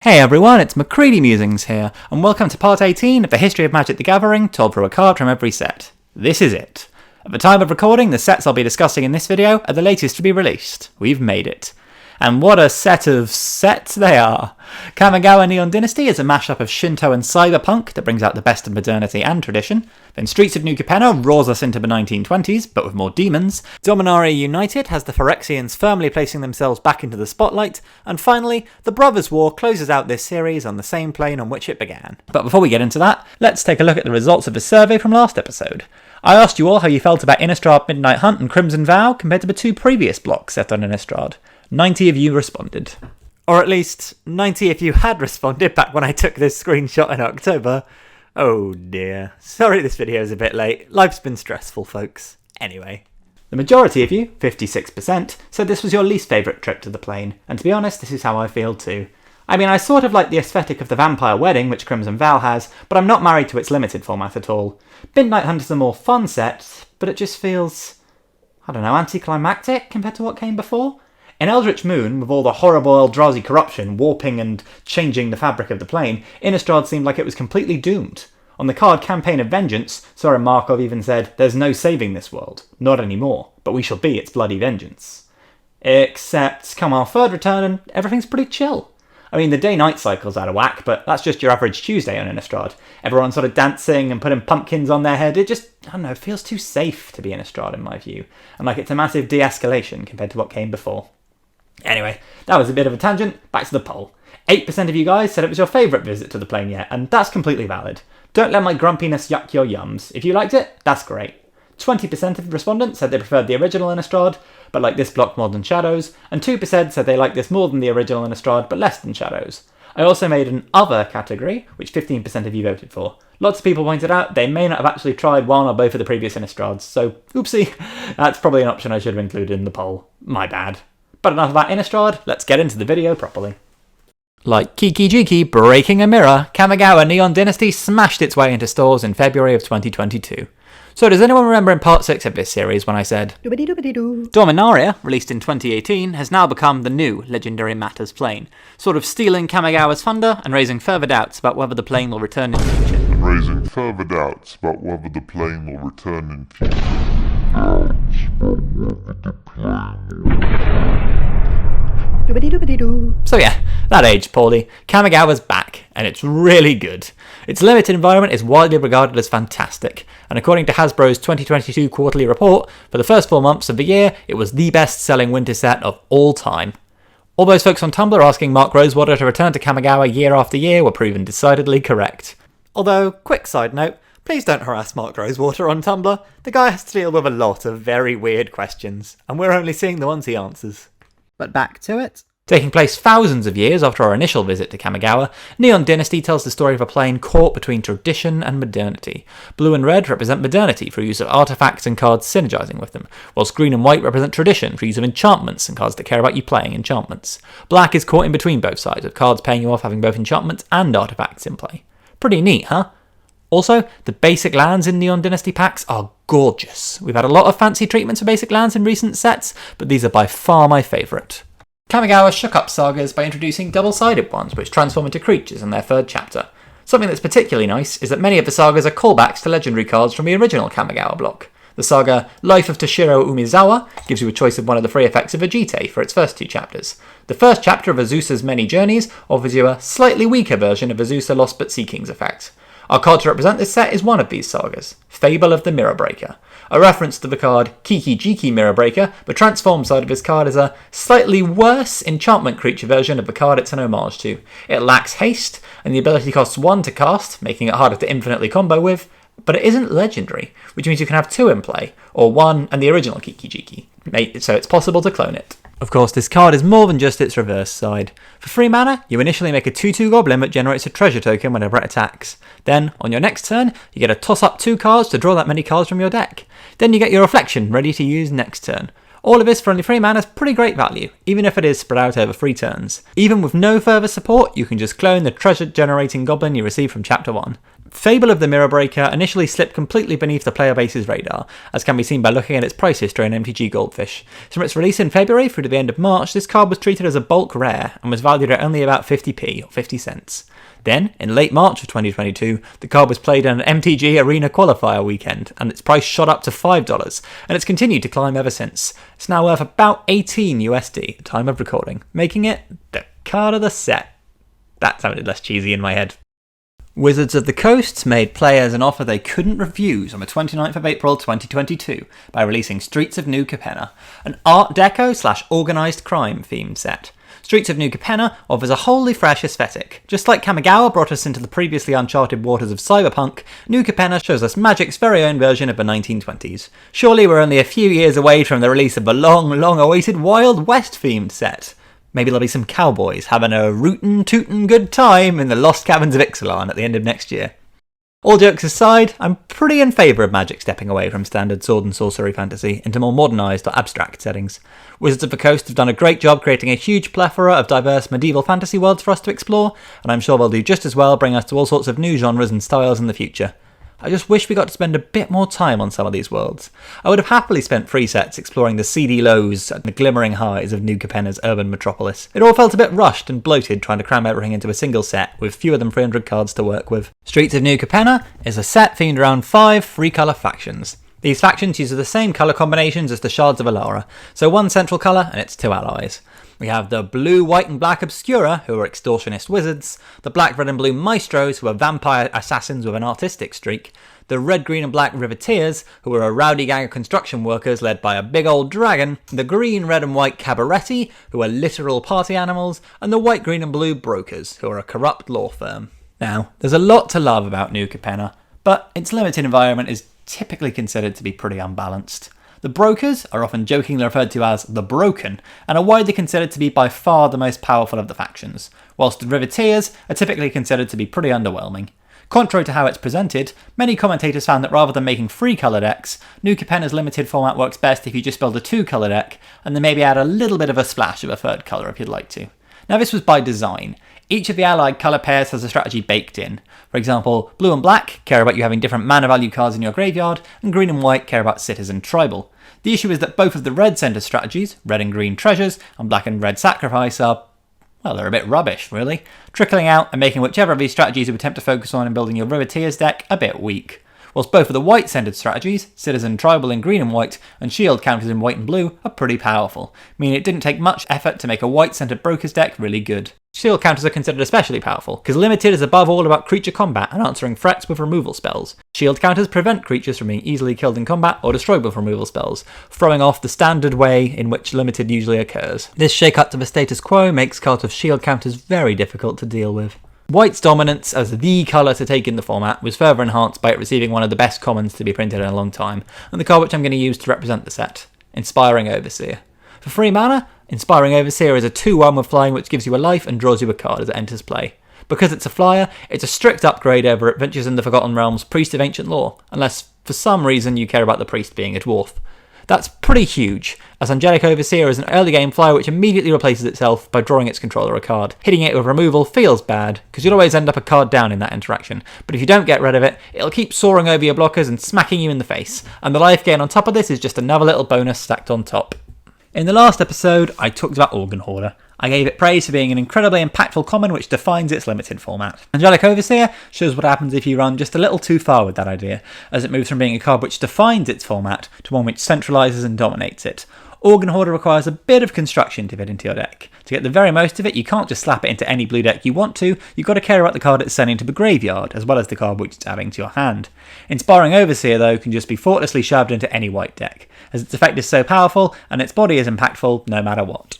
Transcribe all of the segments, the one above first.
Hey everyone, it's McCready Musings here, and welcome to part 18 of the History of Magic the Gathering, told through a card from every set. This is it. At the time of recording, the sets I'll be discussing in this video are the latest to be released. We've made it. And what a set of sets they are! Kamigawa Neon Dynasty is a mashup of Shinto and cyberpunk that brings out the best of modernity and tradition. Then Streets of New Capenna roars us into the 1920s, but with more demons. Dominaria United has the Phyrexians firmly placing themselves back into the spotlight. And finally, the Brothers' War closes out this series on the same plane on which it began. But before we get into that, let's take a look at the results of the survey from last episode. I asked you all how you felt about Innistrad Midnight Hunt and Crimson Vow compared to the two previous blocks set on Innistrad. 90 of you responded. Or at least, 90 if you had responded back when I took this screenshot in October. Oh dear. Sorry this video is a bit late. Life's been stressful, folks. Anyway. The majority of you, 56%, said this was your least favourite trip to the plane, and to be honest, this is how I feel too. I mean, I sort of like the aesthetic of the Vampire Wedding, which Crimson Vow has, but I'm not married to its limited format at all. Midnight Hunt is a more fun set, but it just feels, I don't know, anticlimactic compared to what came before? In Eldritch Moon, with all the horrible Eldrazi corruption warping and changing the fabric of the plane, Innistrad seemed like it was completely doomed. On the card Campaign of Vengeance, Soren Markov even said, "There's no saving this world. Not anymore, but we shall be its bloody vengeance." Except, come our third return and everything's pretty chill. I mean, the day-night cycle's out of whack, but that's just your average Tuesday on Innistrad. Everyone's sort of dancing and putting pumpkins on their head. It just, I don't know, feels too safe to be Innistrad in my view. And like it's a massive de-escalation compared to what came before. Anyway, that was a bit of a tangent. Back to the poll. 8% of you guys said it was your favourite visit to the plane yet, and that's completely valid. Don't let my grumpiness yuck your yums. If you liked it, that's great. 20% of respondents said they preferred the original Innistrad, but like this block more than Shadows, and 2% said they liked this more than the original Innistrad, but less than Shadows. I also made an other category, which 15% of you voted for. Lots of people pointed out they may not have actually tried one or both of the previous Innistrads, so oopsie, that's probably an option I should have included in the poll. My bad. But enough about Innistrad, let's get into the video properly. Like Kiki-Jiki breaking a mirror, Kamigawa Neon Dynasty smashed its way into stores in February of 2022. So does anyone remember in part 6 of this series when I said, Dominaria, released in 2018, has now become the new Legendary Matters plane, sort of stealing Kamigawa's thunder and raising further doubts about whether the plane will return in future. So yeah, that aged poorly. Kamigawa's back, and it's really good. Its limited environment is widely regarded as fantastic, and according to Hasbro's 2022 quarterly report, for the first 4 months of the year, it was the best-selling winter set of all time. All those folks on Tumblr asking Mark Rosewater to return to Kamigawa year after year were proven decidedly correct. Although, quick side note, please don't harass Mark Rosewater on Tumblr. The guy has to deal with a lot of very weird questions, and we're only seeing the ones he answers. But back to it. Taking place thousands of years after our initial visit to Kamigawa, Neon Dynasty tells the story of a plane caught between tradition and modernity. Blue and red represent modernity through use of artifacts and cards synergizing with them, whilst green and white represent tradition through use of enchantments and cards that care about you playing enchantments. Black is caught in between both sides, with cards paying you off having both enchantments and artifacts in play. Pretty neat, huh? Also, the basic lands in Neon Dynasty packs are gorgeous. We've had a lot of fancy treatments for basic lands in recent sets, but these are by far my favourite. Kamigawa shook up sagas by introducing double-sided ones, which transform into creatures in their third chapter. Something that's particularly nice is that many of the sagas are callbacks to legendary cards from the original Kamigawa block. The saga Life of Toshiro Umezawa gives you a choice of one of the three effects of Vegite for its first 2 chapters. The first chapter of Azusa's Many Journeys offers you a slightly weaker version of Azusa Lost but Seeking's effect. Our card to represent this set is one of these sagas, Fable of the Mirror Breaker. A reference to the card Kiki-Jiki Mirror Breaker, the transform side of this card is a slightly worse enchantment creature version of the card it's an homage to. It lacks haste, and the ability costs 1 to cast, making it harder to infinitely combo with, but it isn't legendary, which means you can have 2 in play, or 1 and the original Kiki-Jiki, so it's possible to clone it. Of course, this card is more than just its reverse side. For 3 mana, you initially make a 2/2 goblin that generates a treasure token whenever it attacks. Then, on your next turn, you get to toss up 2 cards to draw that many cards from your deck. Then you get your reflection ready to use next turn. All of this for only 3 mana is pretty great value, even if it is spread out over 3 turns. Even with no further support, you can just clone the treasure generating goblin you received from chapter 1. Fable of the Mirror Breaker initially slipped completely beneath the player base's radar, as can be seen by looking at its price history in MTG Goldfish. From its release in February through to the end of March, this card was treated as a bulk rare and was valued at only about 50p or 50 cents. Then, in late March of 2022, the card was played in an MTG Arena qualifier weekend, and its price shot up to $5, and it's continued to climb ever since. It's now worth about 18 USD at time of recording, making it the card of the set. That sounded less cheesy in my head. Wizards of the Coast made players an offer they couldn't refuse on the 29th of April 2022 by releasing Streets of New Capenna, an Art Deco/organised crime themed set. Streets of New Capenna offers a wholly fresh aesthetic. Just like Kamigawa brought us into the previously uncharted waters of cyberpunk, New Capenna shows us Magic's very own version of the 1920s. Surely we're only a few years away from the release of the long awaited Wild West themed set. Maybe there'll be some cowboys having a rootin' tootin' good time in the Lost Caverns of Ixalan at the end of next year. All jokes aside, I'm pretty in favour of Magic stepping away from standard sword and sorcery fantasy into more modernised or abstract settings. Wizards of the Coast have done a great job creating a huge plethora of diverse medieval fantasy worlds for us to explore, and I'm sure they'll do just as well bringing us to all sorts of new genres and styles in the future. I just wish we got to spend a bit more time on some of these worlds. I would have happily spent 3 sets exploring the seedy lows and the glimmering highs of New Capenna's urban metropolis. It all felt a bit rushed and bloated trying to cram everything into a single set with fewer than 300 cards to work with. Streets of New Capenna is a set themed around 5 3-colour factions. These factions use the same colour combinations as the Shards of Alara, so 1 central colour and its 2 allies. We have the blue, white and black Obscura, who are extortionist wizards, the black, red and blue Maestros, who are vampire assassins with an artistic streak, the red, green and black Riveteers, who are a rowdy gang of construction workers led by a big old dragon, the green, red and white Cabaretti, who are literal party animals, and the white, green and blue Brokers, who are a corrupt law firm. Now, there's a lot to love about New Capenna, but its limited environment is typically considered to be pretty unbalanced. The Brokers are often jokingly referred to as the Broken, and are widely considered to be by far the most powerful of the factions, whilst the Riveteers are typically considered to be pretty underwhelming. Contrary to how it's presented, many commentators found that rather than making 3-colour decks, New Capenna's limited format works best if you just build a 2-colour deck, and then maybe add a little bit of a splash of a 3rd colour if you'd like to. Now this was by design. Each of the allied colour pairs has a strategy baked in. For example, blue and black care about you having different mana value cards in your graveyard, and green and white care about Citizen Tribal. The issue is that both of the red centre strategies, red and green Treasures, and black and red Sacrifice are, well, they're a bit rubbish, really, trickling out and making whichever of these strategies you attempt to focus on in building your Riveteers deck a bit weak. Whilst both of the white-centred strategies, Citizen Tribal in green and white, and Shield counters in white and blue, are pretty powerful, meaning it didn't take much effort to make a white-centred Brokers deck really good. Shield counters are considered especially powerful, because Limited is above all about creature combat and answering threats with removal spells. Shield counters prevent creatures from being easily killed in combat or destroyed with removal spells, throwing off the standard way in which Limited usually occurs. This shake-up to the status quo makes cards with shield counters very difficult to deal with. White's dominance as the colour to take in the format was further enhanced by it receiving one of the best commons to be printed in a long time, and the card which I'm going to use to represent the set, Inspiring Overseer. For 3 mana, Inspiring Overseer is a 2/1 with flying which gives you a life and draws you a card as it enters play. Because it's a flyer, it's a strict upgrade over Adventures in the Forgotten Realms Priest of Ancient Lore, unless for some reason you care about the priest being a dwarf. That's pretty huge, as Angelic Overseer is an early game flyer which immediately replaces itself by drawing its controller a card. Hitting it with removal feels bad, because you'll always end up a card down in that interaction, but if you don't get rid of it, it'll keep soaring over your blockers and smacking you in the face, and the life gain on top of this is just another little bonus stacked on top. In the last episode, I talked about Organ Hoarder. I gave it praise for being an incredibly impactful common which defines its limited format. Angelic Overseer shows what happens if you run just a little too far with that idea, as it moves from being a card which defines its format to one which centralises and dominates it. Organ Hoarder requires a bit of construction to fit into your deck. To get the very most of it, you can't just slap it into any blue deck you want to, you've got to care about the card it's sending to the graveyard, as well as the card which it's adding to your hand. Inspiring Overseer, though, can just be thoughtlessly shoved into any white deck, as its effect is so powerful, and its body is impactful no matter what.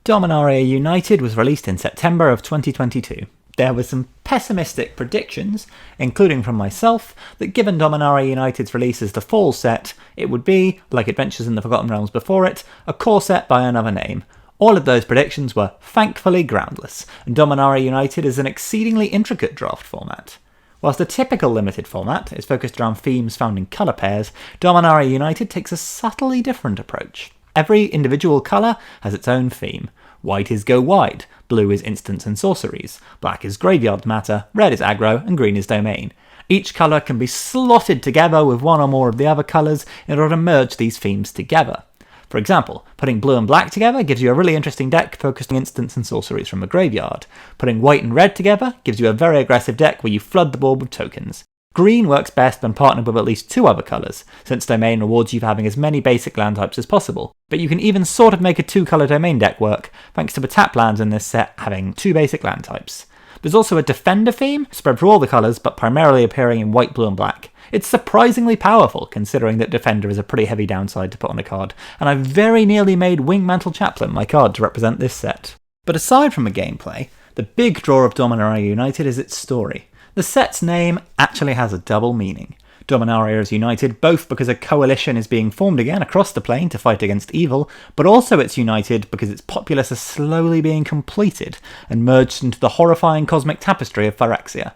Dominaria United was released in September of 2022. There were some pessimistic predictions, including from myself, that given Dominaria United's release as the fall set, it would be, like Adventures in the Forgotten Realms before it, a core set by another name. All of those predictions were thankfully groundless, and Dominaria United is an exceedingly intricate draft format. Whilst the typical limited format is focused around themes found in colour pairs, Dominaria United takes a subtly different approach. Every individual colour has its own theme. White is go wide, blue is instants and sorceries, black is graveyard matter, red is aggro, and green is domain. Each colour can be slotted together with one or more of the other colours in order to merge these themes together. For example, putting blue and black together gives you a really interesting deck focused on instants and sorceries from a graveyard. Putting white and red together gives you a very aggressive deck where you flood the board with tokens. Green works best when partnered with at least 2 other colours, since Domain rewards you for having as many basic land types as possible. But you can even sort of make a 2-colour Domain deck work, thanks to the tap lands in this set having 2 basic land types. There's also a Defender theme, spread through all the colours, but primarily appearing in white, blue and black. It's surprisingly powerful, considering that Defender is a pretty heavy downside to put on a card, and I very nearly made Wingmantle Chaplain my card to represent this set. But aside from the gameplay, the big draw of Dominaria United is its story. The set's name actually has a double meaning. Dominaria is united both because a coalition is being formed again across the plane to fight against evil, but also it's united because its populace is slowly being completed and merged into the horrifying cosmic tapestry of Phyrexia.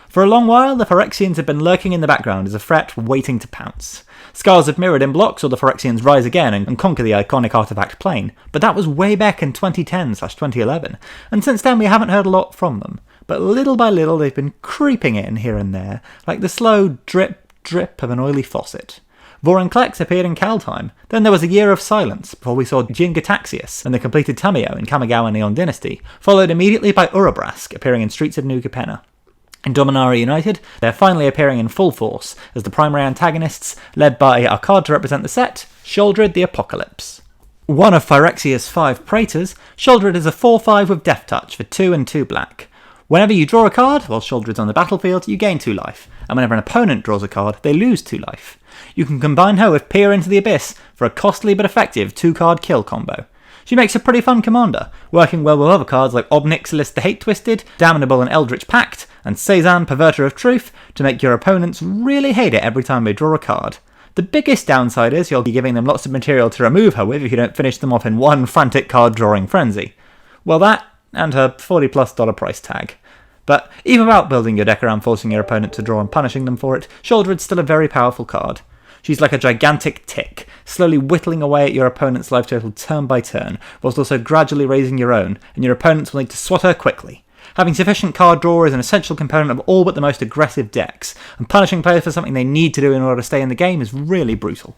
For a long while, the Phyrexians have been lurking in the background as a threat waiting to pounce. Scars of Mirrodin blocks saw the Phyrexians rise again and conquer the iconic artifact plane, but that was way back in 2010/2011, and since then we haven't heard a lot from them. But little by little they've been creeping in here and there, like the slow drip of an oily faucet. Vorinclex appeared in Kaldheim, then there was a year of silence before we saw Jin-Gataxias and the completed Tamiyo in Kamigawa Neon Dynasty, followed immediately by Urabrask appearing in Streets of New Capenna. In Dominaria United, they're finally appearing in full force as the primary antagonists, led by our card to represent the set, Sheoldred the Apocalypse. One of Phyrexia's 5 Praetors, Sheoldred is a 4/5 with Death Touch for 2 and 2 black. Whenever you draw a card, while Sheoldred's on the battlefield, you gain 2 life, and whenever an opponent draws a card, they lose 2 life. You can combine her with Peer into the Abyss for a costly but effective 2-card kill combo. She makes a pretty fun commander, working well with other cards like Obnixilis the Hate-Twisted, Damnable and Eldritch Pact, and Cezanne Perverter of Truth to make your opponents really hate it every time they draw a card. The biggest downside is you'll be giving them lots of material to remove her with if you don't finish them off in one frantic card-drawing frenzy. Well, that, and her $40+ price tag. But even without building your deck around forcing your opponent to draw and punishing them for it, Sheoldred's still a very powerful card. She's like a gigantic tick, slowly whittling away at your opponent's life total turn by turn, whilst also gradually raising your own, and your opponents will need to swat her quickly. Having sufficient card draw is an essential component of all but the most aggressive decks, and punishing players for something they need to do in order to stay in the game is really brutal.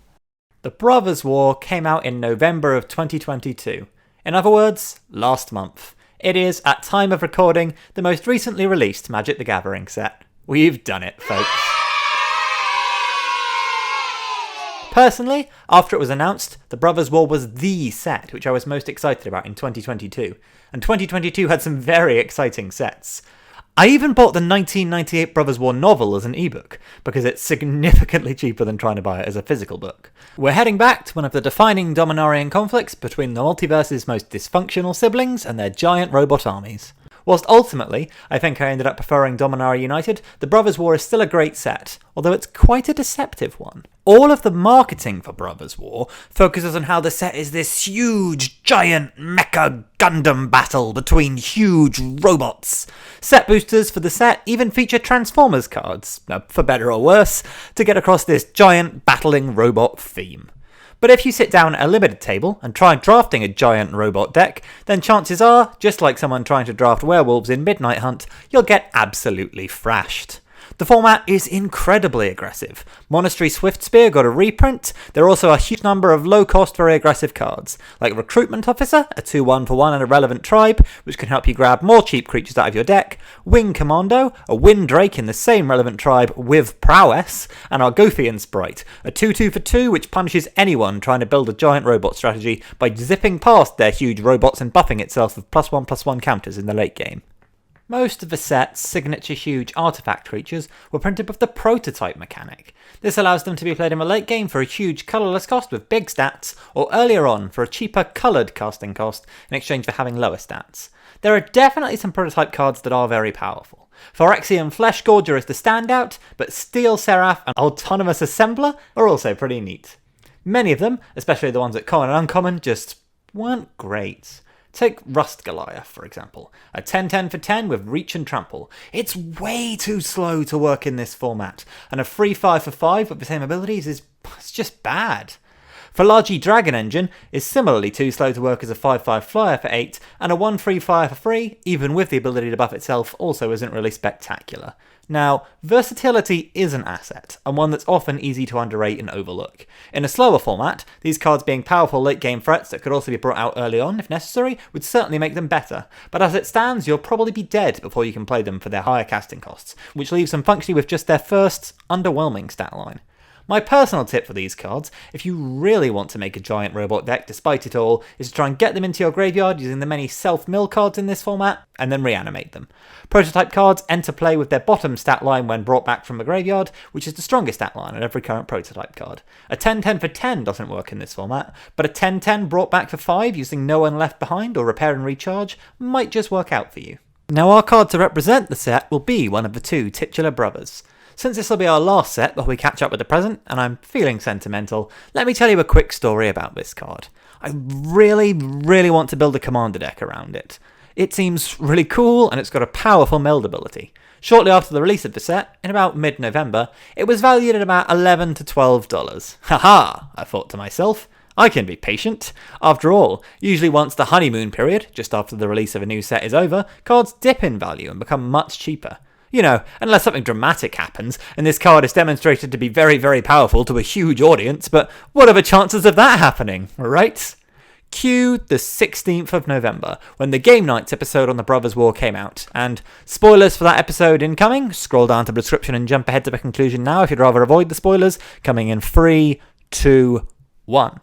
The Brothers' War came out in November of 2022. In other words, last month. It is, at time of recording, the most recently released Magic the Gathering set. We've done it, folks. Personally, after it was announced, the Brothers' War was the set which I was most excited about in 2022, and 2022 had some very exciting sets. I even bought the 1998 Brothers' War novel as an ebook, because it's significantly cheaper than trying to buy it as a physical book. We're heading back to one of the defining Dominarian conflicts between the multiverse's most dysfunctional siblings and their giant robot armies. Whilst ultimately, I think I ended up preferring Dominaria United, the Brothers' War is still a great set, although it's quite a deceptive one. All of the marketing for Brothers' War focuses on how the set is this huge, giant mecha Gundam battle between huge robots. Set boosters for the set even feature Transformers cards, for better or worse, to get across this giant battling robot theme. But if you sit down at a limited table and try drafting a giant robot deck, then chances are, just like someone trying to draft werewolves in Midnight Hunt, you'll get absolutely thrashed. The format is incredibly aggressive. Monastery Swiftspear got a reprint. There are also a huge number of low-cost, very aggressive cards, like Recruitment Officer, a 2/1 for 1 and a relevant tribe, which can help you grab more cheap creatures out of your deck, Wing Commando, a Wind Drake in the same relevant tribe with prowess, and Argothian Sprite, a 2/2 for 2 which punishes anyone trying to build a giant robot strategy by zipping past their huge robots and buffing itself with +1/+1 counters in the late game. Most of the set's signature huge artifact creatures were printed with the prototype mechanic. This allows them to be played in the late game for a huge colourless cost with big stats, or earlier on for a cheaper coloured casting cost in exchange for having lower stats. There are definitely some prototype cards that are very powerful. Phyrexian Fleshgorger is the standout, but Steel Seraph and Autonomous Assembler are also pretty neat. Many of them, especially the ones at common and uncommon, just weren't great. Take Rust Goliath, for example. A 10/10 for 10 with Reach and Trample. It's way too slow to work in this format, and a free 5 for 5 with the same abilities is just bad. Falaji Dragon Engine is similarly too slow to work as a 5/5 flyer for 8, and a 1/3 flyer for free, even with the ability to buff itself, also isn't really spectacular. Now, versatility is an asset, and one that's often easy to underrate and overlook. In a slower format, these cards being powerful late game threats that could also be brought out early on if necessary would certainly make them better, but as it stands you'll probably be dead before you can play them for their higher casting costs, which leaves them functionally with just their first, underwhelming stat line. My personal tip for these cards, if you really want to make a giant robot deck despite it all, is to try and get them into your graveyard using the many self-mill cards in this format, and then reanimate them. Prototype cards enter play with their bottom stat line when brought back from the graveyard, which is the strongest stat line on every current prototype card. A 10/10 for 10 doesn't work in this format, but a 10/10 brought back for 5 using No One Left Behind or Repair and Recharge might just work out for you. Now our card to represent the set will be one of the two titular brothers. Since this will be our last set before we catch up with the present, and I'm feeling sentimental, let me tell you a quick story about this card. I really want to build a commander deck around it. It seems really cool, and it's got a powerful meld ability. Shortly after the release of the set, in about mid-November, it was valued at about $11 to $12. Haha, I thought to myself. I can be patient. After all, usually once the honeymoon period, just after the release of a new set is over, cards dip in value and become much cheaper. You know, unless something dramatic happens, and this card is demonstrated to be very powerful to a huge audience, but what are the chances of that happening, right? Cue the 16th of November, when the Game Nights episode on the Brothers War came out, and spoilers for that episode incoming, scroll down to the description and jump ahead to the conclusion now if you'd rather avoid the spoilers, coming in 3, 2, 1.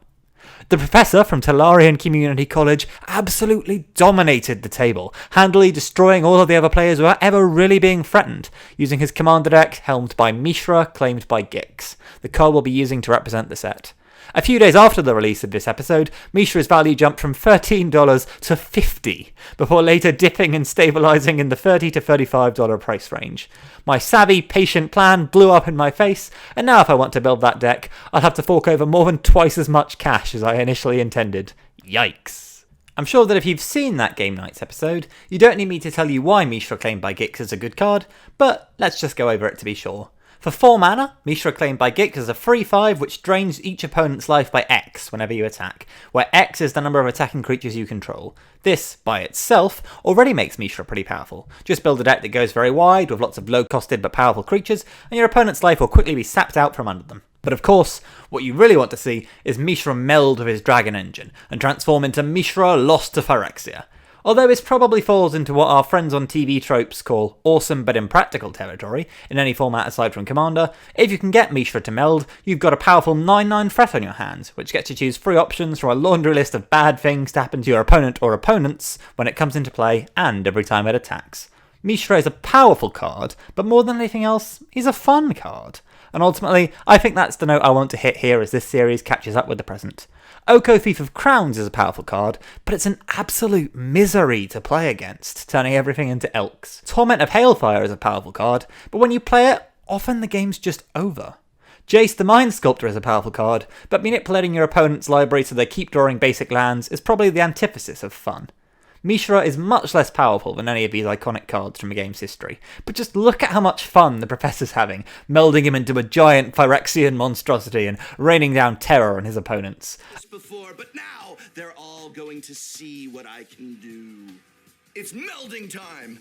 The professor from Talarian Community College absolutely dominated the table, handily destroying all of the other players without ever really being threatened, using his commander deck helmed by Mishra, claimed by Gix, the card we'll be using to represent the set. A few days after the release of this episode, Mishra's value jumped from $13 to $50, before later dipping and stabilising in the $30 to $35 price range. My savvy, patient plan blew up in my face, and now if I want to build that deck, I'll have to fork over more than twice as much cash as I initially intended. Yikes. I'm sure that if you've seen that Game Nights episode, you don't need me to tell you why Mishra claimed by Gix is a good card, but let's just go over it to be sure. For 4 mana, Mishra claimed by Gix is a 3/5 which drains each opponent's life by X whenever you attack, where X is the number of attacking creatures you control. This, by itself, already makes Mishra pretty powerful. Just build a deck that goes very wide, with lots of low-costed but powerful creatures, and your opponent's life will quickly be sapped out from under them. But of course, what you really want to see is Mishra meld with his Dragon Engine, and transform into Mishra lost to Phyrexia. Although this probably falls into what our friends on TV tropes call awesome but impractical territory, in any format aside from Commander, if you can get Mishra to meld, you've got a powerful 9/9 threat on your hands, which gets you to choose 3 options from a laundry list of bad things to happen to your opponent or opponents when it comes into play and every time it attacks. Mishra is a powerful card, but more than anything else, he's a fun card. And ultimately, I think that's the note I want to hit here as this series catches up with the present. Oko Thief of Crowns is a powerful card, but it's an absolute misery to play against, turning everything into elks. Torment of Hailfire is a powerful card, but when you play it, often the game's just over. Jace the Mind Sculptor is a powerful card, but manipulating your opponent's library so they keep drawing basic lands is probably the antithesis of fun. Mishra is much less powerful than any of these iconic cards from the game's history, but just look at how much fun the Professor's having, melding him into a giant Phyrexian monstrosity and raining down terror on his opponents. Before, but now they're all going to see what I can do. It's melding time!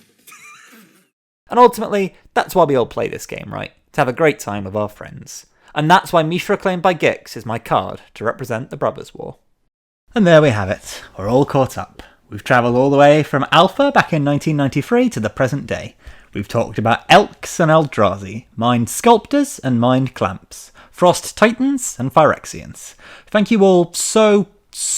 And ultimately, that's why we all play this game, right? To have a great time with our friends. And that's why Mishra claimed by Gix is my card to represent the Brothers' War. And there we have it. We're all caught up. We've travelled all the way from Alpha back in 1993 to the present day. We've talked about Elks and Eldrazi, Mind Sculptors and Mind Clamps, Frost Titans and Phyrexians. Thank you all so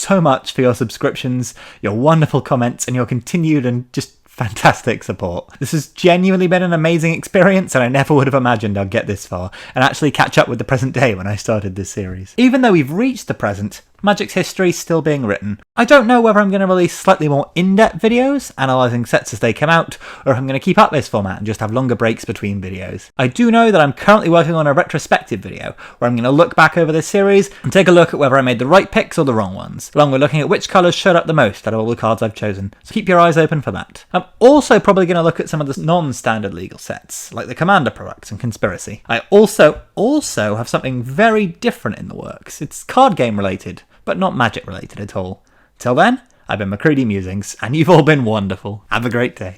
much for your subscriptions, your wonderful comments and your continued and just fantastic support. This has genuinely been an amazing experience, and I never would have imagined I'd get this far and actually catch up with the present day when I started this series. Even though we've reached the present, Magic's history still being written. I don't know whether I'm going to release slightly more in-depth videos, analysing sets as they come out, or if I'm going to keep up this format and just have longer breaks between videos. I do know that I'm currently working on a retrospective video, where I'm going to look back over this series and take a look at whether I made the right picks or the wrong ones, along with looking at which colours showed up the most out of all the cards I've chosen, so keep your eyes open for that. I'm also probably going to look at some of the non-standard legal sets, like the Commander products and Conspiracy. I also have something very different in the works. It's card game related, but not Magic related at all. Till then, I've been McCready Musings, and you've all been wonderful. Have a great day.